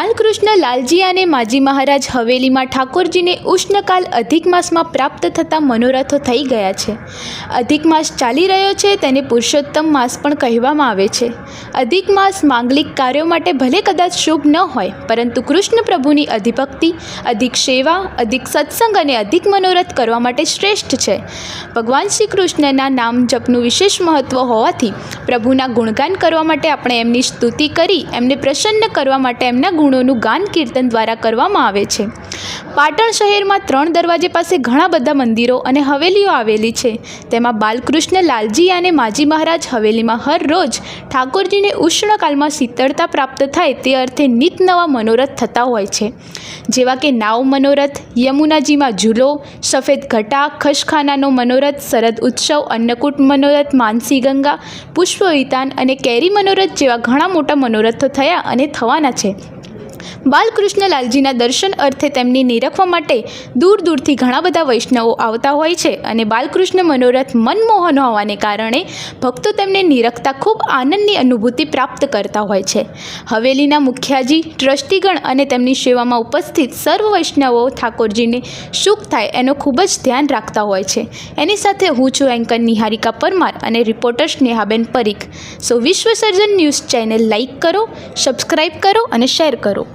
બાલકૃષ્ણ લાલજી અને માજી મહારાજ હવેલીમાં ઠાકોરજીને ઉષ્ણકાલ અધિક માસમાં પ્રાપ્ત થતા મનોરથો થઈ ગયા છે. અધિક માસ ચાલી રહ્યો છે તેને પુરુષોત્તમ માસ પણ કહેવામાં આવે છે. અધિક માસ માંગલિક કાર્યો માટે ભલે કદાચ શુભ ન હોય, પરંતુ કૃષ્ણ પ્રભુની અધિભક્તિ, અધિક સેવા, અધિક સત્સંગ અને અધિક મનોરથ કરવા માટે શ્રેષ્ઠ છે. ભગવાન શ્રી કૃષ્ણના નામ જપનું વિશેષ મહત્ત્વ હોવાથી પ્રભુના ગુણગાન કરવા માટે આપણે એમની સ્તુતિ કરી એમને પ્રસન્ન કરવા માટે એમના ગુણોનું ગાન કીર્તન દ્વારા કરવામાં આવે છે. પાટણ શહેરમાં 3 દરવાજે પાસે ઘણા બધા મંદિરો અને હવેલીઓ આવેલી છે. તેમાં બાલકૃષ્ણ લાલજી અને માજી મહારાજ હવેલીમાં હર રોજ ઠાકોરજીને ઉષ્ણકાલમાં શીતળતા પ્રાપ્ત થાય તે અર્થે નિત નવા મનોરથ થતા હોય છે, જેવા કે નાવ મનોરથ, યમુનાજીમાં ઝૂલો, સફેદ ઘટા, ખસખાનાનો મનોરથ, શરદ ઉત્સવ, અન્નકૂટ મનોરથ, માનસી ગંગા, પુષ્પ વિતાન અને કેરી મનોરથ જેવા ઘણા મોટા મનોરથો થયા અને થવાના છે. બાલકૃષ્ણ લાલજીના દર્શન અર્થે તેમને નિરખવા માટે દૂર દૂરથી ઘણા બધા વૈષ્ણવો આવતા હોય છે અને બાલકૃષ્ણ મનોરથ મનમોહન હોવાને કારણે ભક્તો તેમને નિરખતા ખૂબ આનંદની અનુભૂતિ પ્રાપ્ત કરતા હોય છે. હવેલીના મુખ્યાજી, ટ્રસ્ટીગણ અને તેમની સેવામાં ઉપસ્થિત સર્વ વૈષ્ણવો ઠાકોરજીને સુખ થાય એનો ખૂબ જ ધ્યાન રાખતા હોય છે. એની સાથે હું છું એન્કર નિહારિકા પરમાર અને રિપોર્ટર સ્નેહાબેન પરીખ. સો વિશ્વ સર્જન ન્યૂઝ ચેનલ લાઇક કરો, સબસ્ક્રાઈબ કરો અને શેર કરો.